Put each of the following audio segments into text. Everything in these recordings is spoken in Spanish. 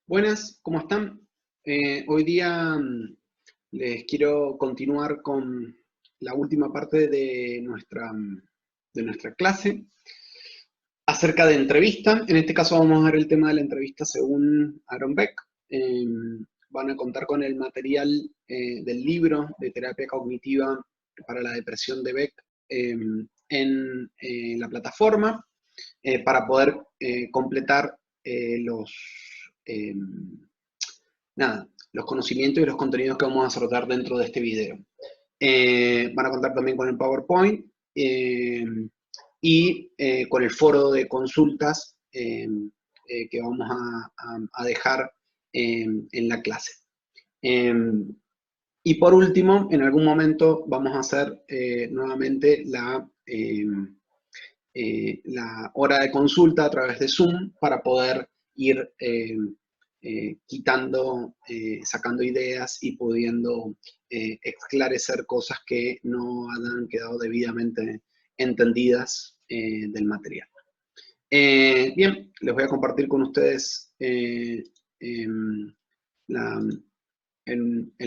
Buenas, ¿cómo están? Hoy día les quiero continuar con la última parte de nuestra clase acerca de entrevista. En este caso vamos a ver el tema de la entrevista según Aaron Beck. Eh, Van a contar con el material del libro de terapia cognitiva para la depresión de Beck en la plataforma para poder completar los... los conocimientos y los contenidos que vamos a tratar dentro de este video. Van a contar también con el PowerPoint y con el foro de consultas que vamos a dejar en la clase. Y por último, en algún momento vamos a hacer nuevamente la hora de consulta a través de Zoom para poder ir sacando ideas y pudiendo esclarecer cosas que no hayan quedado debidamente entendidas del material. Bien, les voy a compartir con ustedes el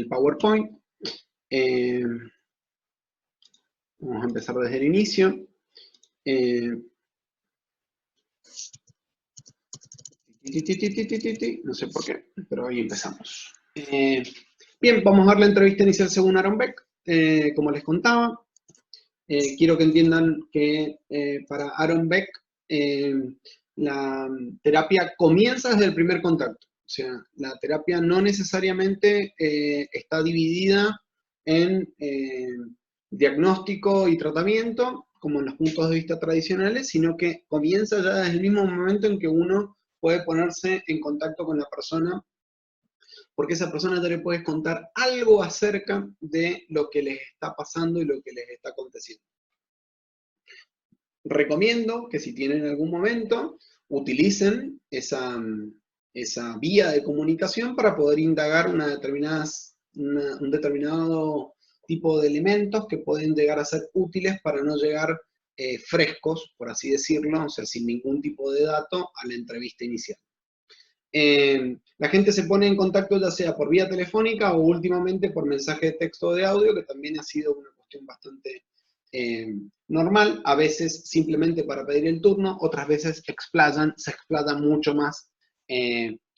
PowerPoint. Vamos a empezar desde el inicio. No sé por qué, pero ahí empezamos. Bien, vamos a ver la entrevista inicial según Aaron Beck. Como les contaba, quiero que entiendan que para Aaron Beck la terapia comienza desde el primer contacto. O sea, la terapia no necesariamente está dividida en diagnóstico y tratamiento, como en los puntos de vista tradicionales, sino que comienza ya desde el mismo momento en que uno puede ponerse en contacto con la persona, porque esa persona ya le puede contar algo acerca de lo que les está pasando y lo que les está aconteciendo. Recomiendo que si tienen algún momento, utilicen esa vía de comunicación para poder indagar un determinado tipo de elementos que pueden llegar a ser útiles para no llegar frescos, por así decirlo, o sea, sin ningún tipo de dato a la entrevista inicial. La gente se pone en contacto ya sea por vía telefónica o últimamente por mensaje de texto o de audio, que también ha sido una cuestión bastante normal, a veces simplemente para pedir el turno, otras veces se explayan mucho más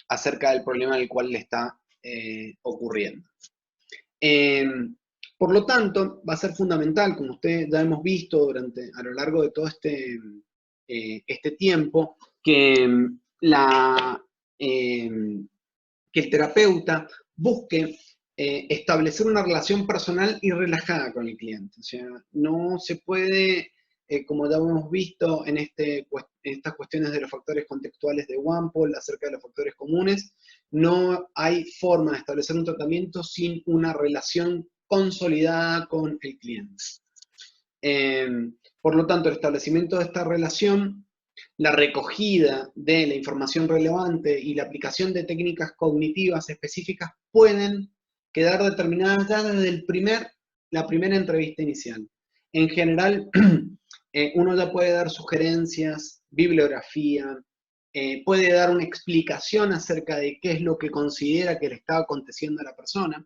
acerca del problema del cual le está ocurriendo. Por lo tanto, va a ser fundamental, como ustedes ya hemos visto a lo largo de todo este tiempo, que el terapeuta busque establecer una relación personal y relajada con el cliente. O sea, no se puede, como ya hemos visto en estas cuestiones de los factores contextuales de Wampol, acerca de los factores comunes, no hay forma de establecer un tratamiento sin una relación consolidada con el cliente. Por lo tanto, el establecimiento de esta relación, la recogida de la información relevante y la aplicación de técnicas cognitivas específicas pueden quedar determinadas ya desde la primera entrevista inicial. En general, uno ya puede dar sugerencias, bibliografía, puede dar una explicación acerca de qué es lo que considera que le está aconteciendo a la persona,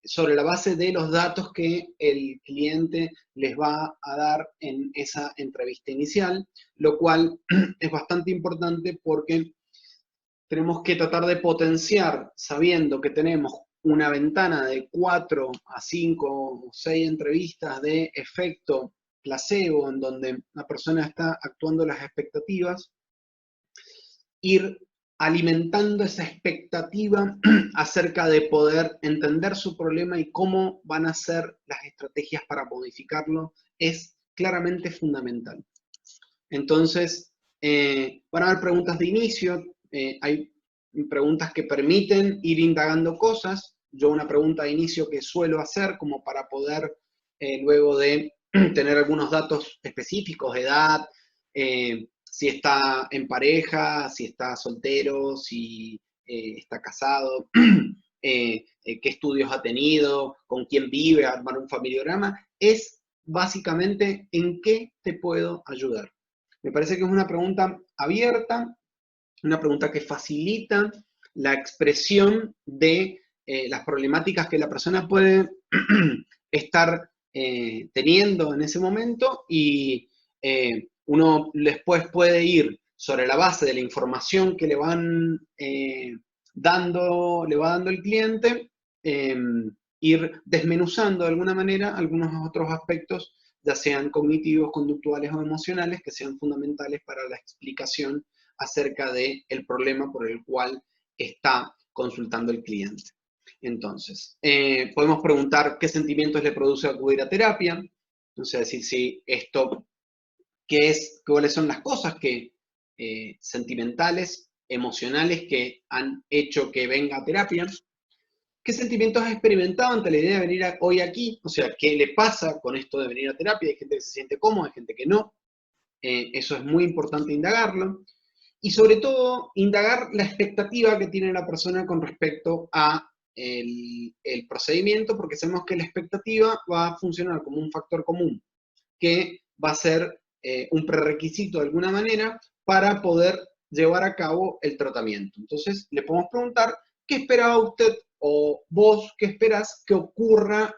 sobre la base de los datos que el cliente les va a dar en esa entrevista inicial, lo cual es bastante importante porque tenemos que tratar de potenciar, sabiendo que tenemos una ventana de 4 a 5 o 6 entrevistas de efecto placebo, en donde la persona está actuando las expectativas, ir alimentando esa expectativa acerca de poder entender su problema y cómo van a ser las estrategias para modificarlo, es claramente fundamental. Entonces, van a haber preguntas de inicio, hay preguntas que permiten ir indagando cosas. Yo una pregunta de inicio que suelo hacer como para poder, luego de tener algunos datos específicos, edad, si está en pareja, si está soltero, si está casado, qué estudios ha tenido, con quién vive, armar un familiograma, es básicamente en qué te puedo ayudar. Me parece que es una pregunta abierta, una pregunta que facilita la expresión de las problemáticas que la persona puede estar teniendo en ese momento, y uno después puede ir sobre la base de la información que le va dando el cliente, ir desmenuzando de alguna manera algunos otros aspectos, ya sean cognitivos, conductuales o emocionales, que sean fundamentales para la explicación acerca del problema por el cual está consultando el cliente. Entonces, podemos preguntar qué sentimientos le produce acudir a terapia, entonces decir si esto, cuáles son las cosas sentimentales, emocionales, que han hecho que venga a terapia. ¿Qué sentimientos has experimentado ante la idea de venir hoy aquí? O sea, ¿qué le pasa con esto de venir a terapia? Hay gente que se siente cómoda, hay gente que no. Eso es muy importante indagarlo. Y sobre todo, indagar la expectativa que tiene la persona con respecto a el procedimiento, porque sabemos que la expectativa va a funcionar como un factor común, que va a ser un prerequisito de alguna manera para poder llevar a cabo el tratamiento. Entonces, le podemos preguntar, ¿qué esperaba usted o vos qué esperás que ocurra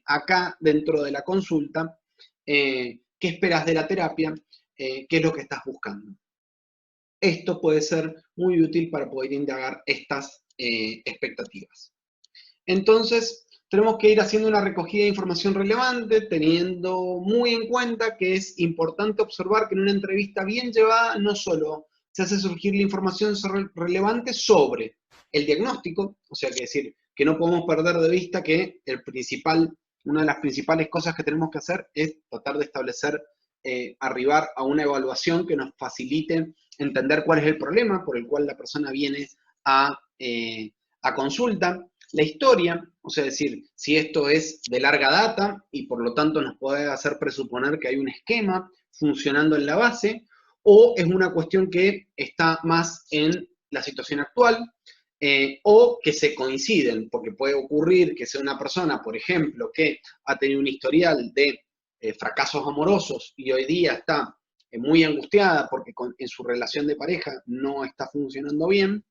acá dentro de la consulta? ¿Qué esperas de la terapia? ¿Qué es lo que estás buscando? Esto puede ser muy útil para poder indagar estas expectativas. Entonces, tenemos que ir haciendo una recogida de información relevante, teniendo muy en cuenta que es importante observar que en una entrevista bien llevada no solo se hace surgir la información relevante sobre el diagnóstico, o sea, que decir que no podemos perder de vista que una de las principales cosas que tenemos que hacer es tratar de establecer, arribar a una evaluación que nos facilite entender cuál es el problema por el cual la persona viene a consulta. La historia, o sea, decir, si esto es de larga data y por lo tanto nos puede hacer presuponer que hay un esquema funcionando en la base, o es una cuestión que está más en la situación actual, o que se coinciden, porque puede ocurrir que sea una persona, por ejemplo, que ha tenido un historial de fracasos amorosos y hoy día está muy angustiada porque en su relación de pareja no está funcionando bien,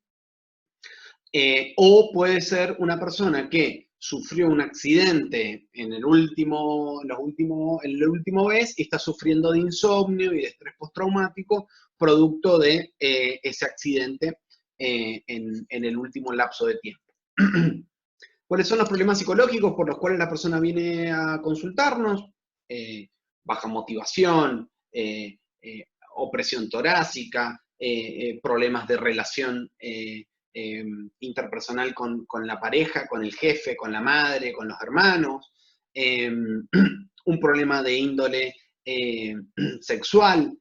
o puede ser una persona que sufrió un accidente en la última vez y está sufriendo de insomnio y de estrés postraumático producto de ese accidente en el último lapso de tiempo. ¿Cuáles son los problemas psicológicos por los cuales la persona viene a consultarnos? Baja motivación, opresión torácica, problemas de relación interpersonal con la pareja, con el jefe, con la madre, con los hermanos, un problema de índole sexual,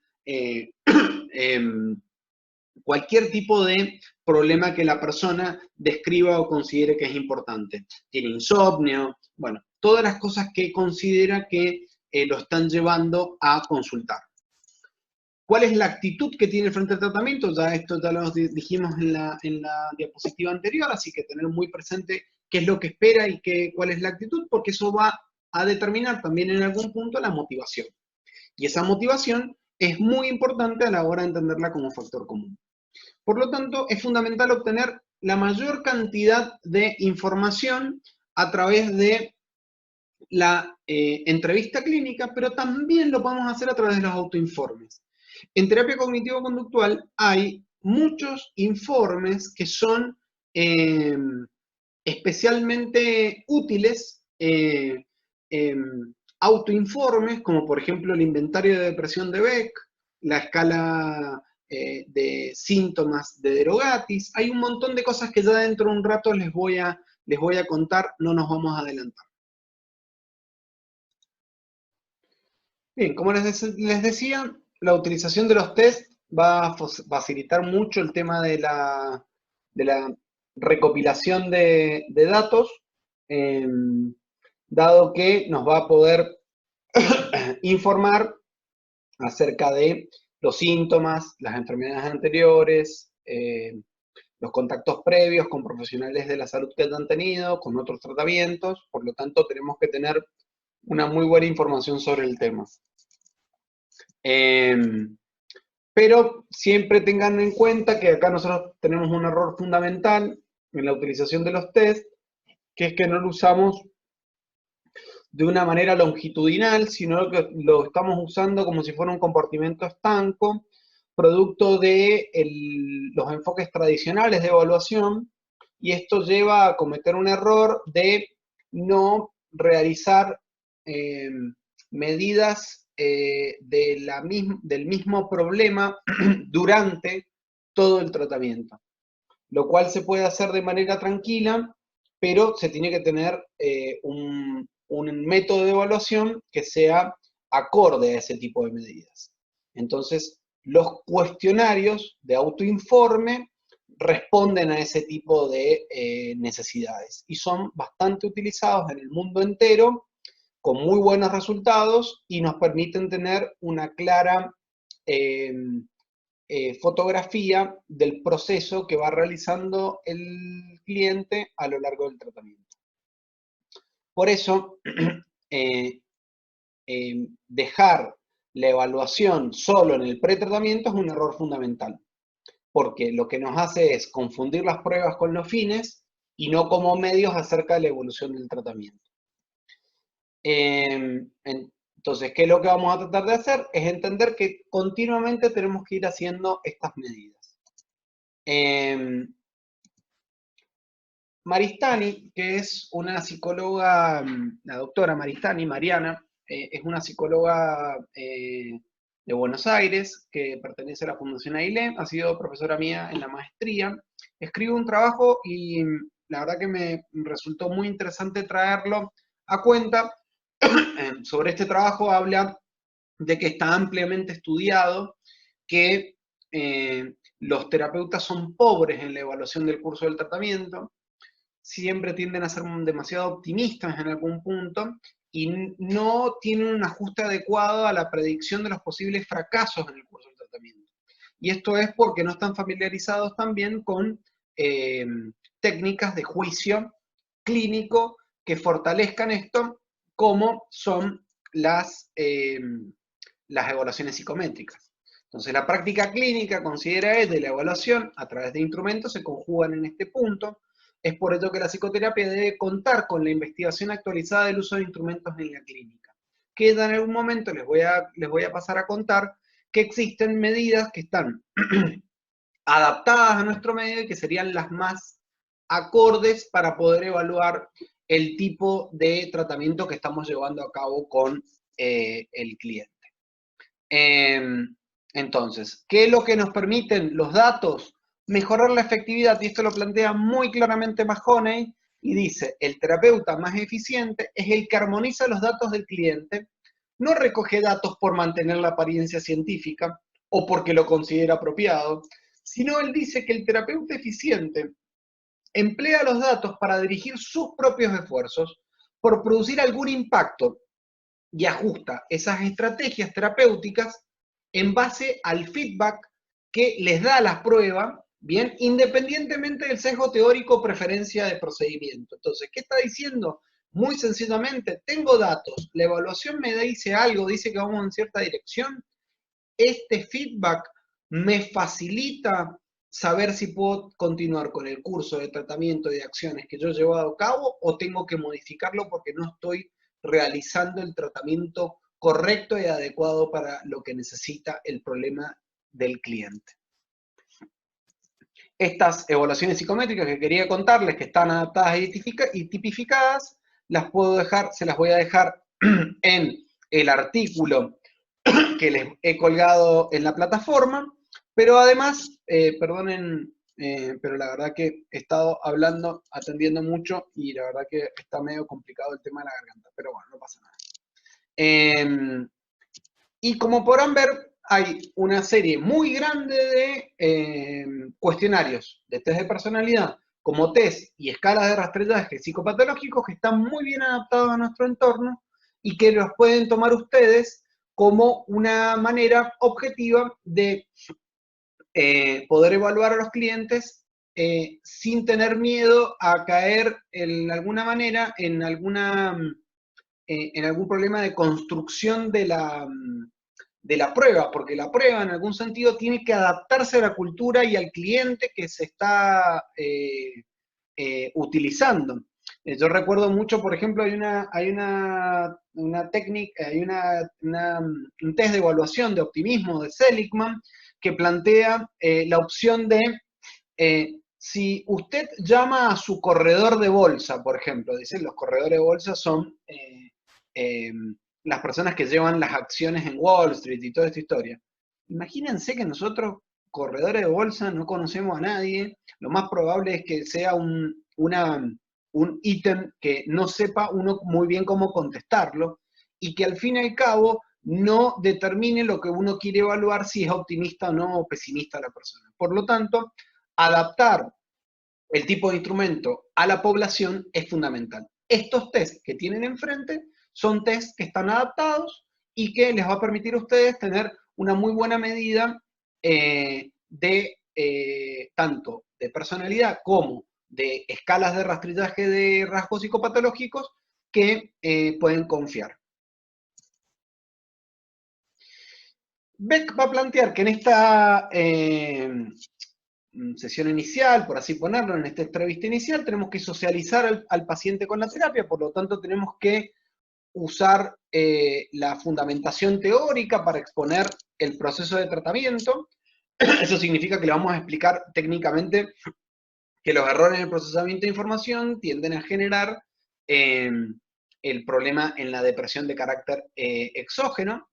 cualquier tipo de problema que la persona describa o considere que es importante. Tiene insomnio, bueno, todas las cosas que considera que lo están llevando a consultar. ¿Cuál es la actitud que tiene frente al tratamiento? Esto ya lo dijimos en la diapositiva anterior, así que tener muy presente qué es lo que espera y cuál es la actitud, porque eso va a determinar también en algún punto la motivación. Y esa motivación es muy importante a la hora de entenderla como factor común. Por lo tanto, es fundamental obtener la mayor cantidad de información a través de la entrevista clínica, pero también lo podemos hacer a través de los autoinformes. En terapia cognitivo-conductual hay muchos informes que son especialmente útiles, autoinformes, como por ejemplo el inventario de depresión de Beck, la escala de síntomas de Derogatis. Hay un montón de cosas que ya dentro de un rato les voy a contar, no nos vamos a adelantar. Bien, como les decía, la utilización de los test va a facilitar mucho el tema de la recopilación de datos, dado que nos va a poder informar acerca de los síntomas, las enfermedades anteriores, los contactos previos con profesionales de la salud que han tenido, con otros tratamientos. Por lo tanto, tenemos que tener una muy buena información sobre el tema. Pero siempre tengan en cuenta que acá nosotros tenemos un error fundamental en la utilización de los test, que es que no lo usamos de una manera longitudinal, sino que lo estamos usando como si fuera un comportamiento estanco, producto de los enfoques tradicionales de evaluación, y esto lleva a cometer un error de no realizar medidas del mismo problema durante todo el tratamiento, lo cual se puede hacer de manera tranquila, pero se tiene que tener un método de evaluación que sea acorde a ese tipo de medidas. Entonces, los cuestionarios de autoinforme responden a ese tipo de necesidades y son bastante utilizados en el mundo entero con muy buenos resultados y nos permiten tener una clara fotografía del proceso que va realizando el cliente a lo largo del tratamiento. Por eso, dejar la evaluación solo en el pretratamiento es un error fundamental, porque lo que nos hace es confundir las pruebas con los fines y no como medios acerca de la evolución del tratamiento. Entonces, ¿qué es lo que vamos a tratar de hacer? Es entender que continuamente tenemos que ir haciendo estas medidas. Maristani, que es una psicóloga, la doctora Maristani, Mariana, es una psicóloga de Buenos Aires que pertenece a la Fundación AILE, ha sido profesora mía en la maestría. Escribe un trabajo y la verdad que me resultó muy interesante traerlo a cuenta. Sobre este trabajo habla de que está ampliamente estudiado que los terapeutas son pobres en la evaluación del curso del tratamiento, siempre tienden a ser demasiado optimistas en algún punto y no tienen un ajuste adecuado a la predicción de los posibles fracasos en el curso del tratamiento. Y esto es porque no están familiarizados también con técnicas de juicio clínico que fortalezcan esto, como son las evaluaciones psicométricas. Entonces, la práctica clínica considera es de la evaluación a través de instrumentos se conjugan en este punto. Es por ello que la psicoterapia debe contar con la investigación actualizada del uso de instrumentos en la clínica. Que en algún momento les voy a pasar a contar que existen medidas que están adaptadas a nuestro medio y que serían las más acordes para poder evaluar el tipo de tratamiento que estamos llevando a cabo con el cliente. Entonces, ¿qué es lo que nos permiten los datos? Mejorar la efectividad, y esto lo plantea muy claramente Mahoney, y dice, el terapeuta más eficiente es el que armoniza los datos del cliente, no recoge datos por mantener la apariencia científica o porque lo considera apropiado, sino él dice que el terapeuta eficiente emplea los datos para dirigir sus propios esfuerzos por producir algún impacto y ajusta esas estrategias terapéuticas en base al feedback que les da la prueba, bien, independientemente del sesgo teórico o preferencia de procedimiento. Entonces, ¿qué está diciendo? Muy sencillamente, tengo datos, la evaluación me dice algo, dice que vamos en cierta dirección, este feedback me facilita saber si puedo continuar con el curso de tratamiento y de acciones que yo he llevado a cabo o tengo que modificarlo porque no estoy realizando el tratamiento correcto y adecuado para lo que necesita el problema del cliente. Estas evaluaciones psicométricas que quería contarles, que están adaptadas y tipificadas, se las voy a dejar en el artículo que les he colgado en la plataforma, pero además, perdonen, pero la verdad que he estado hablando, atendiendo mucho y la verdad que está medio complicado el tema de la garganta, pero bueno, no pasa nada. Y como podrán ver, hay una serie muy grande de cuestionarios de test de personalidad, como test y escalas de rastreaje psicopatológicos que están muy bien adaptados a nuestro entorno y que los pueden tomar ustedes como una manera objetiva de poder evaluar a los clientes sin tener miedo a caer en alguna manera en algún problema de construcción de la prueba, porque la prueba en algún sentido tiene que adaptarse a la cultura y al cliente que se está utilizando. Yo recuerdo mucho, por ejemplo, hay una técnica, un test de evaluación de optimismo de Seligman que plantea la opción de si usted llama a su corredor de bolsa, por ejemplo, dicen los corredores de bolsa son las personas que llevan las acciones en Wall Street y toda esta historia. Imagínense que nosotros, corredores de bolsa, no conocemos a nadie, lo más probable es que sea un ítem que no sepa uno muy bien cómo contestarlo y que al fin y al cabo no determine lo que uno quiere evaluar si es optimista o no o pesimista la persona. Por lo tanto, adaptar el tipo de instrumento a la población es fundamental. Estos tests que tienen enfrente son tests que están adaptados y que les va a permitir a ustedes tener una muy buena medida tanto de personalidad como de escalas de rastrillaje de rasgos psicopatológicos que pueden confiar. Beck va a plantear que en esta sesión inicial, por así ponerlo, en esta entrevista inicial, tenemos que socializar al paciente con la terapia, por lo tanto tenemos que usar la fundamentación teórica para exponer el proceso de tratamiento. Eso significa que le vamos a explicar técnicamente que los errores en el procesamiento de información tienden a generar el problema en la depresión de carácter exógeno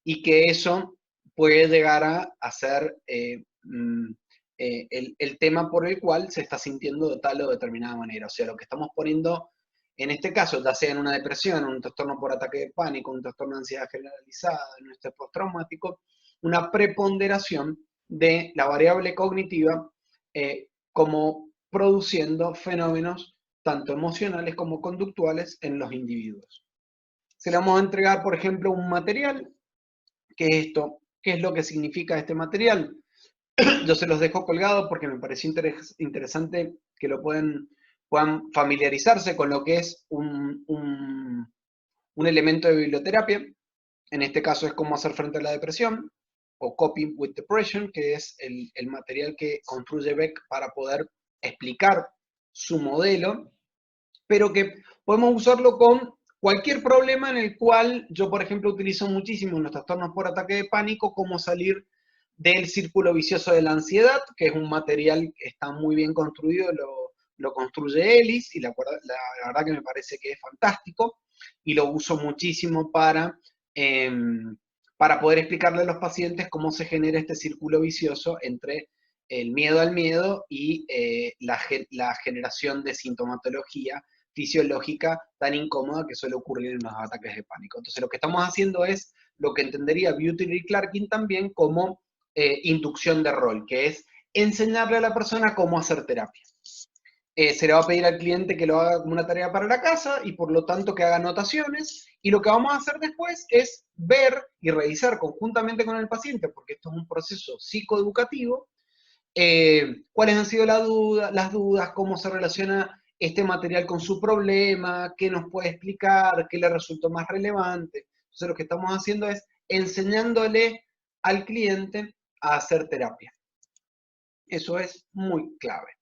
y que eso puede llegar a ser el tema por el cual se está sintiendo de tal o determinada manera. O sea, lo que estamos poniendo en este caso, ya sea en una depresión, un trastorno por ataque de pánico, un trastorno de ansiedad generalizada, en un estrés postraumático, una preponderación de la variable cognitiva como produciendo fenómenos tanto emocionales como conductuales en los individuos. Se le vamos a entregar, por ejemplo, un material. ¿Qué es esto? ¿Qué es lo que significa este material? Yo se los dejo colgado porque me pareció interesante que lo puedan familiarizarse con lo que es un elemento de biblioterapia. En este caso es cómo hacer frente a la depresión, o Coping with Depression, que es el material que construye Beck para poder explicar su modelo, pero que podemos usarlo con cualquier problema en el cual yo, por ejemplo, utilizo muchísimo en los trastornos por ataque de pánico, cómo salir del círculo vicioso de la ansiedad, que es un material que está muy bien construido, lo construye Ellis, y la verdad que me parece que es fantástico, y lo uso muchísimo para poder explicarle a los pacientes cómo se genera este círculo vicioso entre el miedo al miedo y la generación de sintomatología fisiológica tan incómoda que suele ocurrir en los ataques de pánico. Entonces lo que estamos haciendo es lo que entendería Butler y Clarkin también como inducción de rol, que es enseñarle a la persona cómo hacer terapia. Se le va a pedir al cliente que lo haga como una tarea para la casa y por lo tanto que haga anotaciones, y lo que vamos a hacer después es ver y revisar conjuntamente con el paciente, porque esto es un proceso psicoeducativo, cuáles han sido las dudas, cómo se relaciona este material con su problema, qué nos puede explicar, qué le resultó más relevante. Entonces lo que estamos haciendo es enseñándole al cliente a hacer terapia. Eso es muy clave.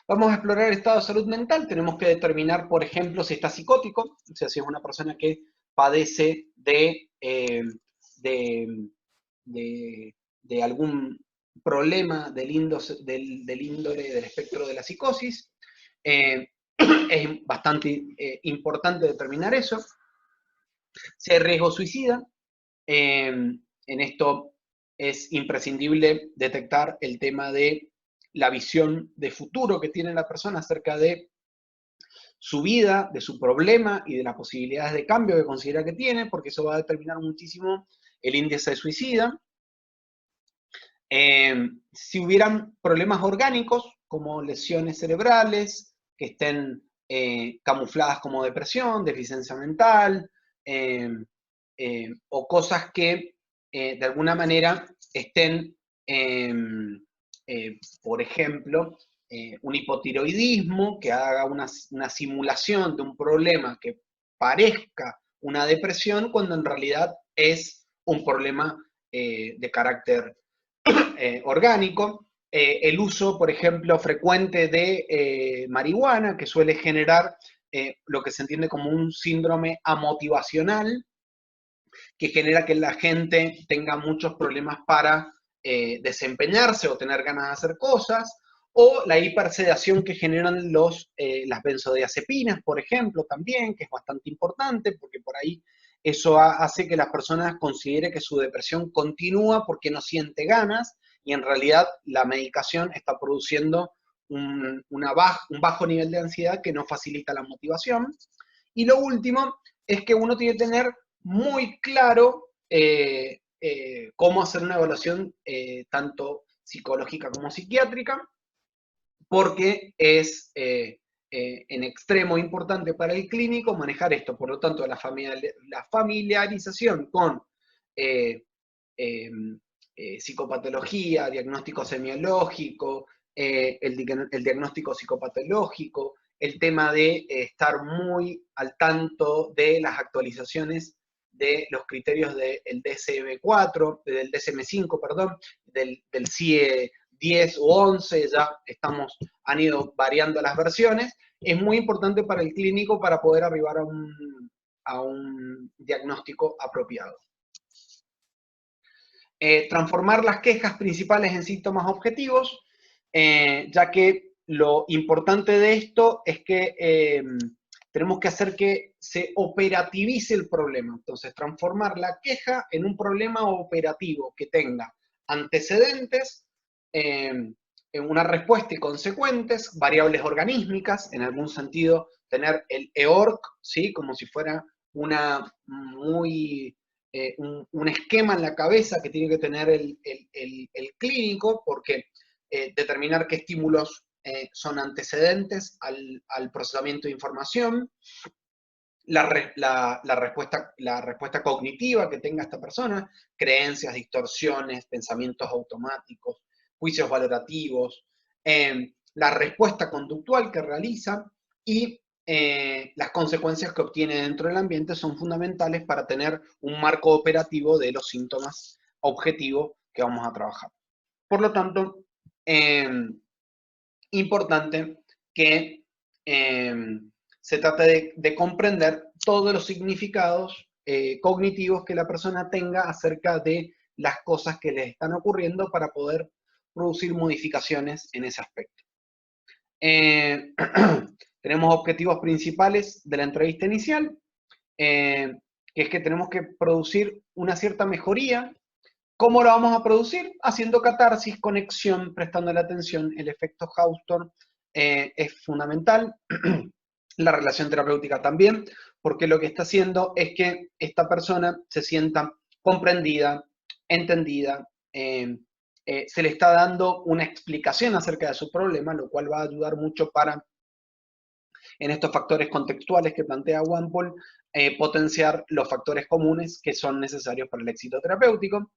Vamos a explorar el estado de salud mental. Tenemos que determinar, por ejemplo, si está psicótico, o sea, si es una persona que padece de algún problema del índole del espectro de la psicosis. Es bastante importante determinar eso. Si hay riesgo suicida, en esto es imprescindible detectar el tema de la visión de futuro que tiene la persona acerca de su vida, de su problema y de las posibilidades de cambio que considera que tiene, porque eso va a determinar muchísimo el índice de suicida. Si hubieran problemas orgánicos, como lesiones cerebrales, que estén camufladas como depresión, deficiencia mental, o cosas que de alguna manera estén, por ejemplo, un hipotiroidismo que haga una simulación de un problema que parezca una depresión cuando en realidad es un problema de carácter orgánico. El uso, por ejemplo, frecuente de marihuana, que suele generar lo que se entiende como un síndrome amotivacional, que genera que la gente tenga muchos problemas para desempeñarse o tener ganas de hacer cosas, o la hipersedación que generan las benzodiazepinas, por ejemplo, también, que es bastante importante, porque por ahí eso hace que las personas consideren que su depresión continúa porque no siente ganas, y en realidad la medicación está produciendo un bajo nivel de ansiedad que no facilita la motivación. Y lo último es que uno tiene que tener muy claro cómo hacer una evaluación tanto psicológica como psiquiátrica, porque es en extremo importante para el clínico manejar esto. Por lo tanto, la familiarización con eh, eh, psicopatología, diagnóstico semiológico, el diagnóstico psicopatológico, el tema de estar muy al tanto de las actualizaciones de los criterios del DSM-4, del DSM-5, perdón, del CIE 10 o 11, ya han ido variando las versiones. Es muy importante para el clínico para poder arribar a un diagnóstico apropiado. Transformar las quejas principales en síntomas objetivos, ya que lo importante de esto es que tenemos que hacer que se operativice el problema. Entonces, transformar la queja en un problema operativo que tenga antecedentes, en una respuesta y consecuentes, variables organísmicas, en algún sentido, tener el EORC, ¿sí? Como si fuera un esquema en la cabeza que tiene que tener el clínico, porque determinar qué estímulos son antecedentes al procesamiento de información, la respuesta cognitiva que tenga esta persona, creencias, distorsiones, pensamientos automáticos, juicios valorativos, la respuesta conductual que realiza y las consecuencias que obtiene dentro del ambiente son fundamentales para tener un marco operativo de los síntomas objetivos que vamos a trabajar. Por lo tanto, importante que se trate de comprender todos los significados cognitivos que la persona tenga acerca de las cosas que le están ocurriendo para poder producir modificaciones en ese aspecto. Tenemos objetivos principales de la entrevista inicial, que es que tenemos que producir una cierta mejoría. ¿Cómo lo vamos a producir? Haciendo catarsis, conexión, prestando la atención. El efecto Hausdorff es fundamental. La relación terapéutica también, porque lo que está haciendo es que esta persona se sienta comprendida, entendida, se le está dando una explicación acerca de su problema, lo cual va a ayudar mucho para, en estos factores contextuales que plantea Walpole, potenciar los factores comunes que son necesarios para el éxito terapéutico.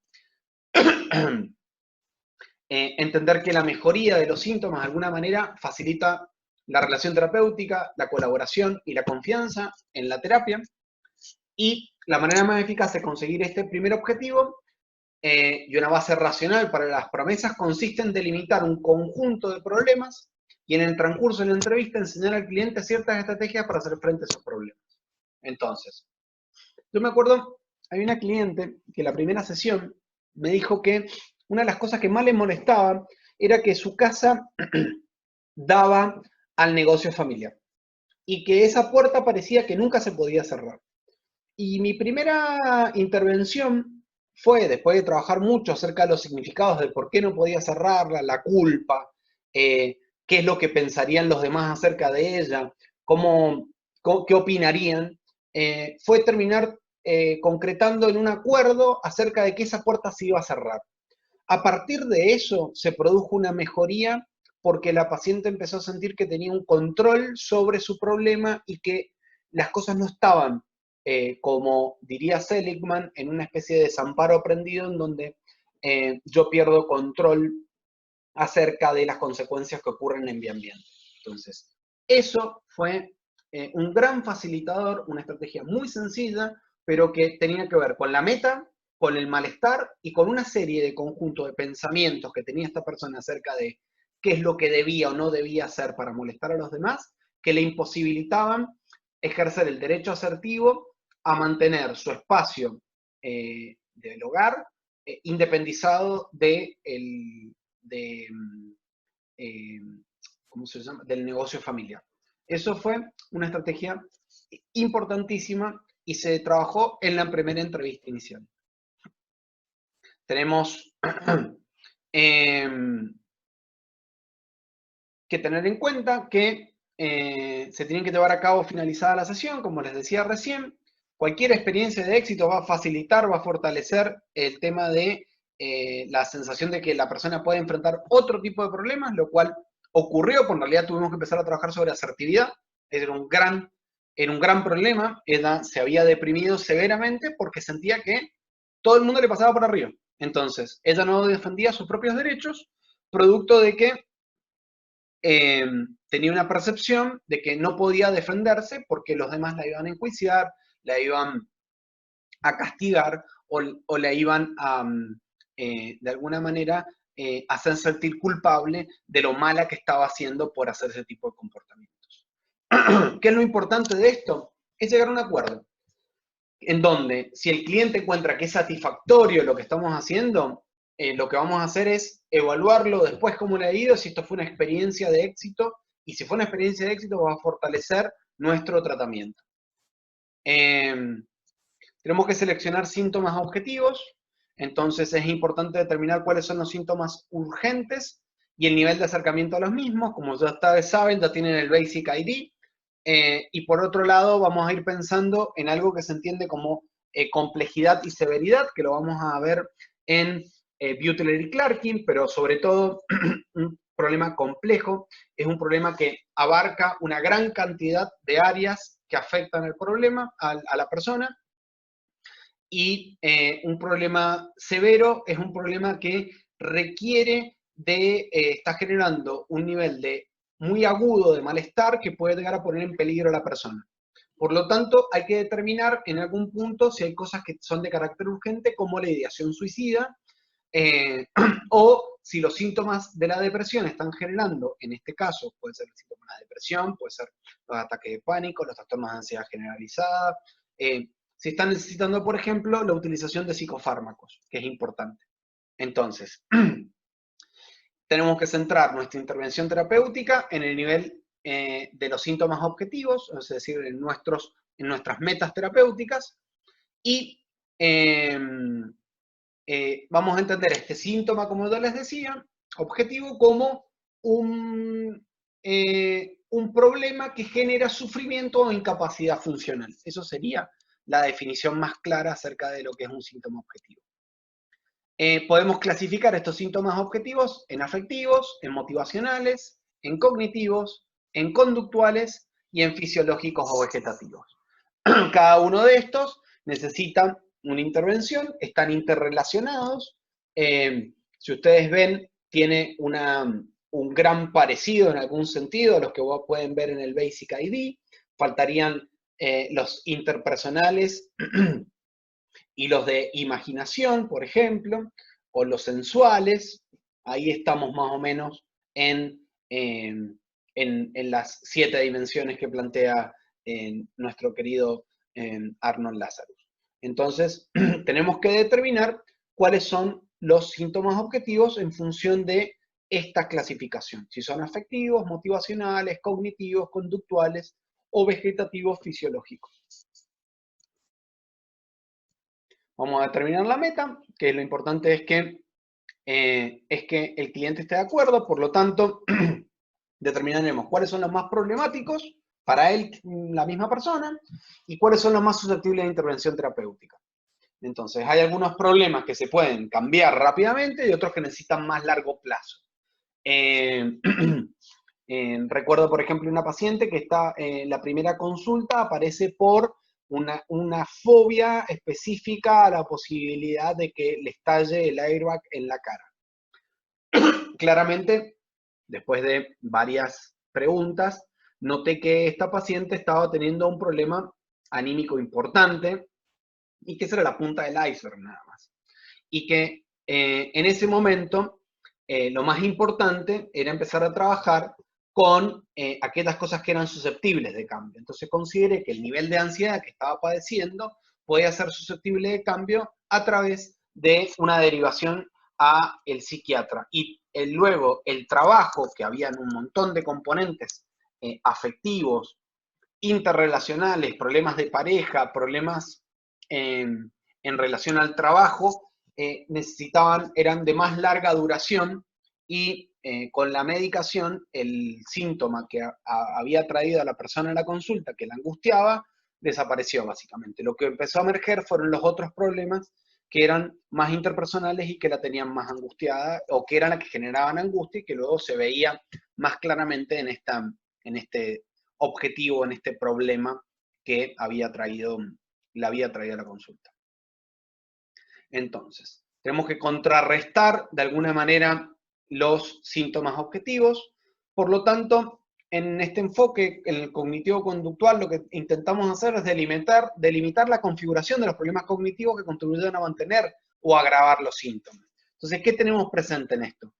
Entender que la mejoría de los síntomas de alguna manera facilita la relación terapéutica, la colaboración y la confianza en la terapia. Y la manera más eficaz de conseguir este primer objetivo y una base racional para las promesas consiste en delimitar un conjunto de problemas y en el transcurso de la entrevista enseñar al cliente ciertas estrategias para hacer frente a esos problemas. Entonces, yo me acuerdo, hay una cliente que la primera sesión me dijo que una de las cosas que más le molestaba era que su casa daba al negocio familiar y que esa puerta parecía que nunca se podía cerrar. Y mi primera intervención fue, después de trabajar mucho acerca de los significados de por qué no podía cerrarla, la culpa, qué es lo que pensarían los demás acerca de ella, qué opinarían, fue terminar concretando en un acuerdo acerca de que esa puerta se iba a cerrar. A partir de eso se produjo una mejoría porque la paciente empezó a sentir que tenía un control sobre su problema y que las cosas no estaban, como diría Seligman, en una especie de desamparo aprendido en donde yo pierdo control acerca de las consecuencias que ocurren en mi ambiente. Entonces, eso fue un gran facilitador, una estrategia muy sencilla, pero que tenía que ver con la meta, con el malestar y con una serie de conjuntos de pensamientos que tenía esta persona acerca de qué es lo que debía o no debía hacer para molestar a los demás, que le imposibilitaban ejercer el derecho asertivo a mantener su espacio del hogar independizado ¿cómo se llama? Del negocio familiar. Eso fue una estrategia importantísima y se trabajó en la primera entrevista inicial. Tenemos que tener en cuenta que se tienen que llevar a cabo finalizada la sesión, como les decía recién. Cualquier experiencia de éxito va a facilitar, va a fortalecer el tema de la sensación de que la persona puede enfrentar otro tipo de problemas, lo cual ocurrió, porque en realidad tuvimos que empezar a trabajar sobre asertividad. Era un gran problema. Ella se había deprimido severamente porque sentía que todo el mundo le pasaba por arriba. Entonces, ella no defendía sus propios derechos, producto de que tenía una percepción de que no podía defenderse porque los demás la iban a enjuiciar, la iban a castigar o la iban a, de alguna manera, hacer sentir culpable de lo mala que estaba haciendo por hacer ese tipo de comportamientos. ¿Qué es lo importante de esto? Es llegar a un acuerdo en donde si el cliente encuentra que es satisfactorio lo que estamos haciendo, lo que vamos a hacer es evaluarlo después cómo le ha ido, si esto fue una experiencia de éxito, y si fue una experiencia de éxito va a fortalecer nuestro tratamiento. Tenemos que seleccionar síntomas objetivos, entonces es importante determinar cuáles son los síntomas urgentes y el nivel de acercamiento a los mismos. Como ya ustedes saben, ya tienen el Basic ID. Y por otro lado, vamos a ir pensando en algo que se entiende como complejidad y severidad, que lo vamos a ver en Butler y Clarkin, pero sobre todo un problema complejo, es un problema que abarca una gran cantidad de áreas que afectan el problema, a la persona, y un problema severo es un problema que requiere de, está generando un nivel de muy agudo de malestar que puede llegar a poner en peligro a la persona. Por lo tanto, hay que determinar en algún punto si hay cosas que son de carácter urgente, como la ideación suicida, o si los síntomas de la depresión están generando, en este caso, puede ser el síntoma de la depresión, puede ser los ataques de pánico, los trastornos de ansiedad generalizada, si están necesitando, por ejemplo, la utilización de psicofármacos, que es importante. Entonces, tenemos que centrar nuestra intervención terapéutica en el nivel de los síntomas objetivos, es decir, en nuestras metas terapéuticas, y vamos a entender este síntoma, como yo les decía, objetivo, como un problema que genera sufrimiento o incapacidad funcional. Eso sería la definición más clara acerca de lo que es un síntoma objetivo. Podemos clasificar estos síntomas objetivos en afectivos, en motivacionales, en cognitivos, en conductuales y en fisiológicos o vegetativos. Cada uno de estos necesita una intervención, están interrelacionados. Si ustedes ven, tiene un gran parecido en algún sentido a los que pueden ver en el Basic ID. Faltarían los interpersonales y los de imaginación, por ejemplo, o los sensuales. Ahí estamos más o menos en las 7 dimensiones que plantea nuestro querido Arnold Lazarus. Entonces, tenemos que determinar cuáles son los síntomas objetivos en función de esta clasificación. Si son afectivos, motivacionales, cognitivos, conductuales o vegetativos fisiológicos. Vamos a determinar la meta, que lo importante es que el cliente esté de acuerdo, por lo tanto, determinaremos cuáles son los más problemáticos para él, la misma persona, y cuáles son los más susceptibles de intervención terapéutica. Entonces, hay algunos problemas que se pueden cambiar rápidamente y otros que necesitan más largo plazo. Recuerdo, por ejemplo, una paciente que está en la primera consulta, aparece por una fobia específica a la posibilidad de que le estalle el airbag en la cara. Claramente, después de varias preguntas, noté que esta paciente estaba teniendo un problema anímico importante y que esa era la punta del iceberg nada más. y que en ese momento lo más importante era empezar a trabajar con aquellas cosas que eran susceptibles de cambio. Entonces consideré que el nivel de ansiedad que estaba padeciendo podía ser susceptible de cambio a través de una derivación a el psiquiatra. Y luego el trabajo, que habían un montón de componentes afectivos, interrelacionales, problemas de pareja, problemas en relación al trabajo, eran de más larga duración y con la medicación el síntoma que había traído a la persona en la consulta, que la angustiaba, desapareció básicamente. Lo que empezó a emerger fueron los otros problemas que eran más interpersonales y que la tenían más angustiada, o que eran las que generaban angustia y que luego se veía más claramente en este objetivo, en este problema que le había traído a la consulta. Entonces, tenemos que contrarrestar de alguna manera los síntomas objetivos. Por lo tanto, en este enfoque, en el cognitivo-conductual, lo que intentamos hacer es delimitar la configuración de los problemas cognitivos que contribuyen a mantener o agravar los síntomas. Entonces, ¿qué tenemos presente en esto?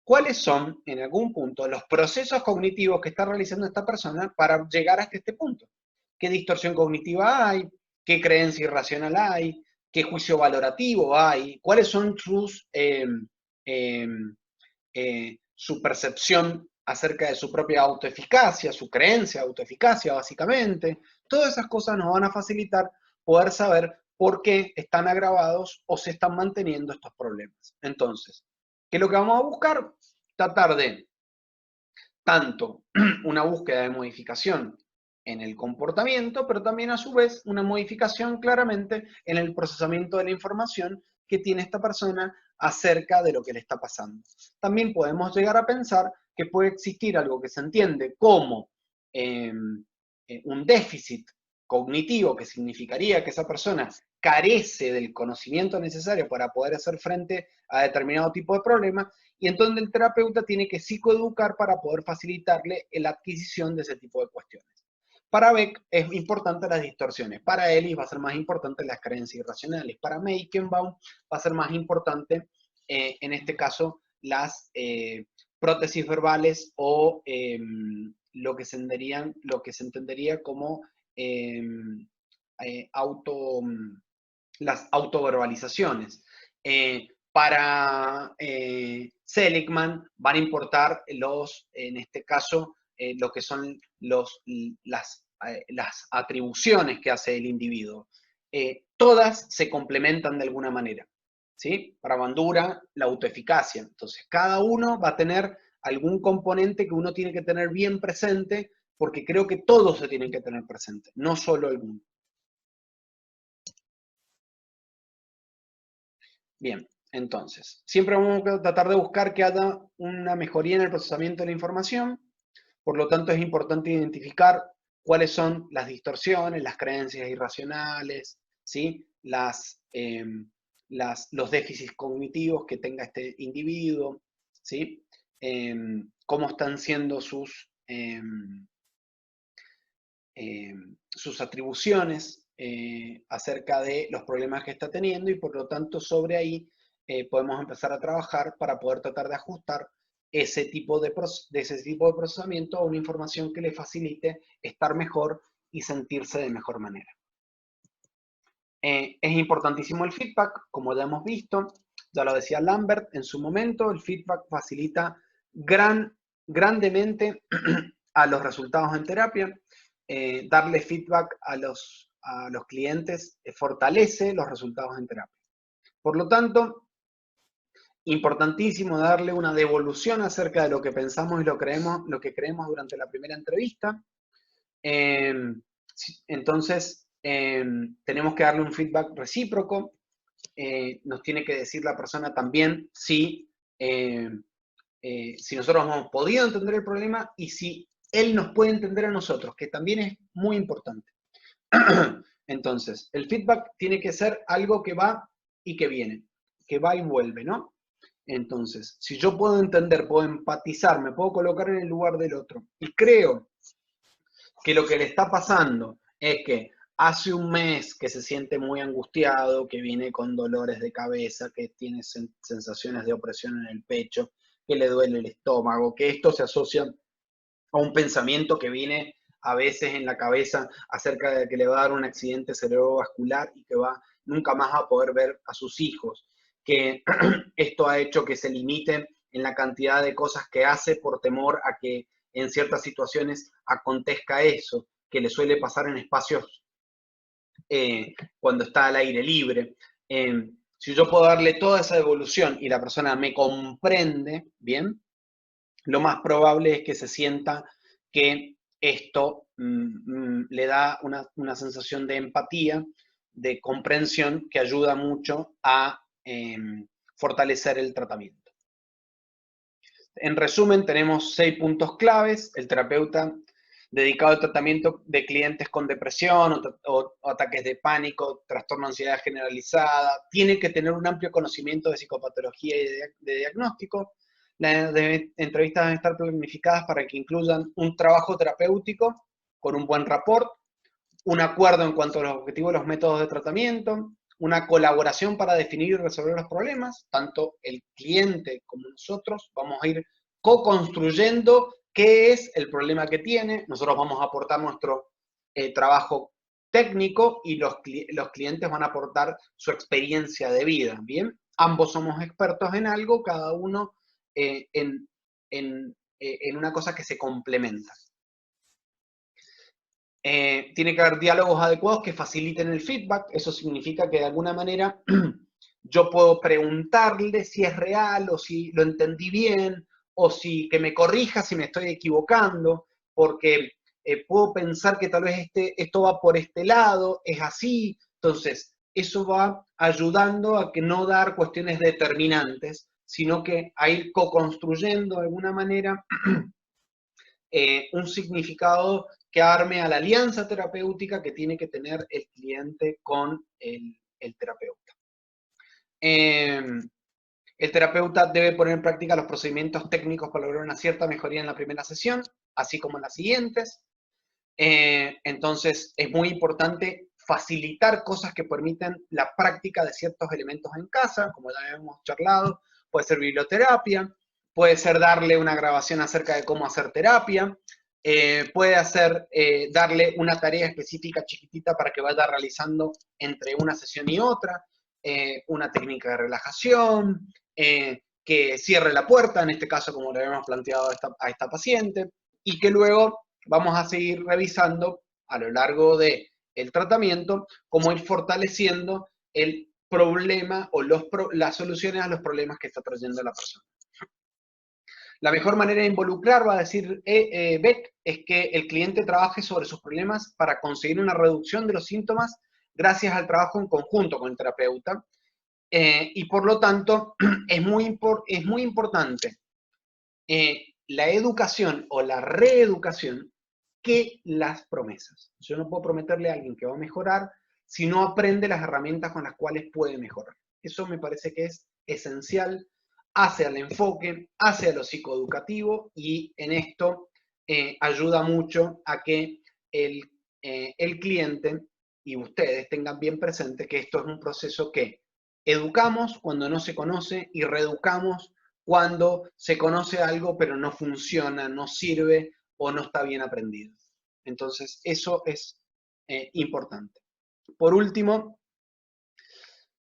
¿Cuáles son, en algún punto, los procesos cognitivos que está realizando esta persona para llegar hasta este punto? ¿Qué distorsión cognitiva hay? ¿Qué creencia irracional hay? ¿Qué juicio valorativo hay? ¿Cuáles son su percepción acerca de su propia autoeficacia, su creencia de autoeficacia, básicamente? Todas esas cosas nos van a facilitar poder saber por qué están agravados o se están manteniendo estos problemas. Entonces, ¿qué es lo que vamos a buscar? Tratar de tanto una búsqueda de modificación en el comportamiento, pero también a su vez una modificación claramente en el procesamiento de la información que tiene esta persona acerca de lo que le está pasando. También podemos llegar a pensar que puede existir algo que se entiende como un déficit cognitivo, que significaría que esa persona carece del conocimiento necesario para poder hacer frente a determinado tipo de problema, y entonces el terapeuta tiene que psicoeducar para poder facilitarle la adquisición de ese tipo de cuestiones. Para Beck es importante las distorsiones, para Ellis va a ser más importante las creencias irracionales, para Meichenbaum va a ser más importante, en este caso, las prótesis verbales o lo que se entendería como las autoverbalizaciones. Para Seligman van a importar en este caso, lo que son las atribuciones que hace el individuo. Todas se complementan de alguna manera, ¿sí? Para Bandura, la autoeficacia. Entonces, cada uno va a tener algún componente que uno tiene que tener bien presente, porque creo que todos se tienen que tener presente, no solo alguno. Bien, entonces, siempre vamos a tratar de buscar que haya una mejoría en el procesamiento de la información. Por lo tanto, es importante identificar cuáles son las distorsiones, las creencias irracionales, ¿sí? Los déficits cognitivos que tenga este individuo, ¿sí? Cómo están siendo sus atribuciones acerca de los problemas que está teniendo, y por lo tanto sobre ahí podemos empezar a trabajar para poder tratar de ajustar ese tipo de procesamiento a una información que le facilite estar mejor y sentirse de mejor manera. Es importantísimo el feedback, como ya hemos visto, ya lo decía Lambert en su momento, el feedback facilita grandemente a los resultados en terapia. Darle feedback a los clientes fortalece los resultados en terapia. Por lo tanto, importantísimo darle una devolución acerca de lo que pensamos y lo que creemos durante la primera entrevista. Entonces, tenemos que darle un feedback recíproco. Nos tiene que decir la persona también si nosotros hemos podido entender el problema y si él nos puede entender a nosotros, que también es muy importante. Entonces, el feedback tiene que ser algo que va y que viene, que va y vuelve, ¿no? Entonces, si yo puedo entender, puedo empatizar, me puedo colocar en el lugar del otro, y creo que lo que le está pasando es que hace un mes que se siente muy angustiado, que viene con dolores de cabeza, que tiene sensaciones de opresión en el pecho, que le duele el estómago, que esto se asocia a un pensamiento que viene a veces en la cabeza acerca de que le va a dar un accidente cerebrovascular y que nunca más va a poder ver a sus hijos, que esto ha hecho que se limite en la cantidad de cosas que hace por temor a que en ciertas situaciones acontezca eso, que le suele pasar en espacios cuando está al aire libre. Si yo puedo darle toda esa evolución y la persona me comprende bien, lo más probable es que se sienta que esto le da una sensación de empatía, de comprensión, que ayuda mucho a fortalecer el tratamiento. En resumen, tenemos 6 puntos claves. El terapeuta dedicado al tratamiento de clientes con depresión o ataques de pánico, trastorno de ansiedad generalizada, tiene que tener un amplio conocimiento de psicopatología y de diagnóstico. Las entrevistas deben estar planificadas para que incluyan un trabajo terapéutico con un buen rapport, un acuerdo en cuanto a los objetivos y los métodos de tratamiento, una colaboración para definir y resolver los problemas, tanto el cliente como nosotros vamos a ir co-construyendo qué es el problema que tiene, nosotros vamos a aportar nuestro trabajo técnico y los clientes van a aportar su experiencia de vida, ¿bien? Ambos somos expertos en algo, cada uno en una cosa que se complementa. Tiene que haber diálogos adecuados que faciliten el feedback. Eso significa que de alguna manera yo puedo preguntarle si es real o si lo entendí bien o si que me corrija si me estoy equivocando, porque puedo pensar que tal vez esto va por este lado, es así. Entonces, eso va ayudando a que no dar cuestiones determinantes, sino que a ir co-construyendo de alguna manera un significado que arme a la alianza terapéutica que tiene que tener el cliente con el terapeuta. El terapeuta debe poner en práctica los procedimientos técnicos para lograr una cierta mejoría en la primera sesión, así como en las siguientes. Entonces, es muy importante facilitar cosas que permiten la práctica de ciertos elementos en casa, como ya hemos charlado, puede ser biblioterapia, puede ser darle una grabación acerca de cómo hacer terapia, puede ser darle una tarea específica chiquitita para que vaya realizando entre una sesión y otra, una técnica de relajación, que cierre la puerta, en este caso como le habíamos planteado a esta paciente, y que luego vamos a seguir revisando a lo largo del tratamiento cómo ir fortaleciendo el problema o las soluciones a los problemas que está trayendo la persona. La mejor manera de involucrar, va a decir Beck, es que el cliente trabaje sobre sus problemas para conseguir una reducción de los síntomas gracias al trabajo en conjunto con el terapeuta. Y por lo tanto, es muy importante la educación o la reeducación que las promesas. Yo no puedo prometerle a alguien que va a mejorar si no aprende las herramientas con las cuales puede mejorar. Eso me parece que es esencial, hace al enfoque, hace a lo psicoeducativo y en esto ayuda mucho a que el cliente y ustedes tengan bien presente que esto es un proceso que educamos cuando no se conoce y reeducamos cuando se conoce algo pero no funciona, no sirve o no está bien aprendido. Entonces, eso es importante. Por último,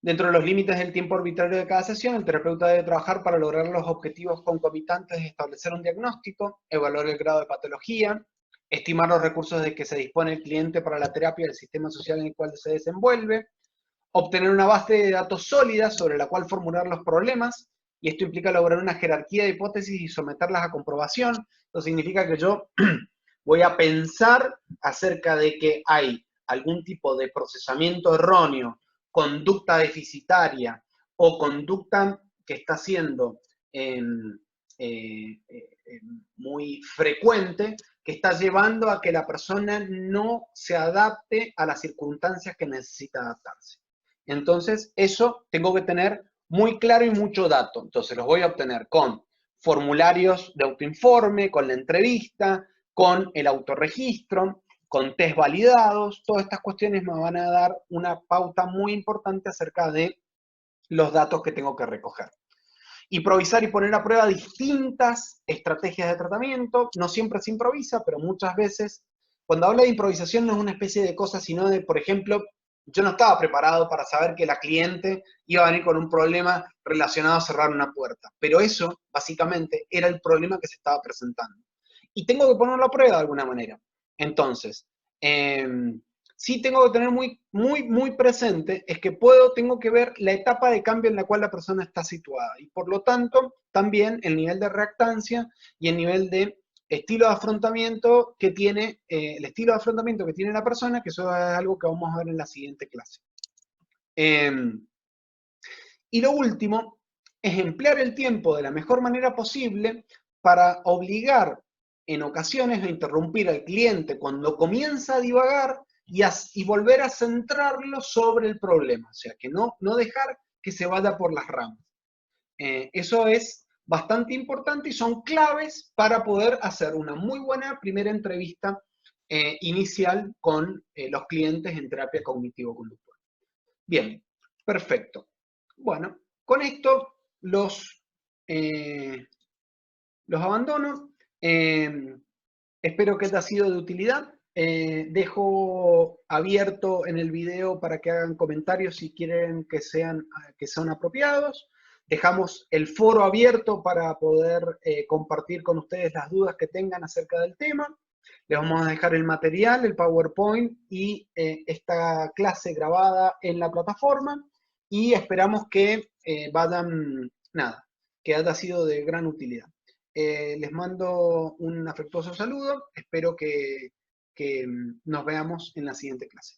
dentro de los límites del tiempo arbitrario de cada sesión, el terapeuta debe trabajar para lograr los objetivos concomitantes de establecer un diagnóstico, evaluar el grado de patología, estimar los recursos de que se dispone el cliente para la terapia del sistema social en el cual se desenvuelve, obtener una base de datos sólida sobre la cual formular los problemas, y esto implica lograr una jerarquía de hipótesis y someterlas a comprobación. Esto significa que yo voy a pensar acerca de que hay algún tipo de procesamiento erróneo, conducta deficitaria o conducta que está siendo muy frecuente, que está llevando a que la persona no se adapte a las circunstancias que necesita adaptarse. Entonces, eso tengo que tener muy claro y mucho dato. Entonces, los voy a obtener con formularios de autoinforme, con la entrevista, con el autorregistro, con test validados. Todas estas cuestiones me van a dar una pauta muy importante acerca de los datos que tengo que recoger. Improvisar y poner a prueba distintas estrategias de tratamiento. No siempre se improvisa, pero muchas veces, cuando hablo de improvisación no es una especie de cosa, sino de, por ejemplo, yo no estaba preparado para saber que la cliente iba a venir con un problema relacionado a cerrar una puerta. Pero eso, básicamente, era el problema que se estaba presentando. Y tengo que ponerlo a prueba de alguna manera. Entonces, sí tengo que tener muy presente es que tengo que ver la etapa de cambio en la cual la persona está situada. Y por lo tanto, también el nivel de reactancia y el nivel de estilo de afrontamiento que tiene, el estilo de afrontamiento que tiene la persona, que eso es algo que vamos a ver en la siguiente clase. Y lo último es emplear el tiempo de la mejor manera posible para obligar en ocasiones a interrumpir al cliente cuando comienza a divagar y volver a centrarlo sobre el problema. O sea, que no dejar que se vaya por las ramas. Eso es bastante importante y son claves para poder hacer una muy buena primera entrevista inicial con los clientes en terapia cognitivo-conductual. Bien, perfecto. Bueno, con esto los abandono. Espero que haya sido de utilidad. Dejo abierto en el video para que hagan comentarios si quieren que son apropiados. Dejamos el foro abierto para poder compartir con ustedes las dudas que tengan acerca del tema. Les vamos a dejar el material, el PowerPoint y esta clase grabada en la plataforma. Y esperamos que que haya sido de gran utilidad. Les mando un afectuoso saludo. Espero que nos veamos en la siguiente clase.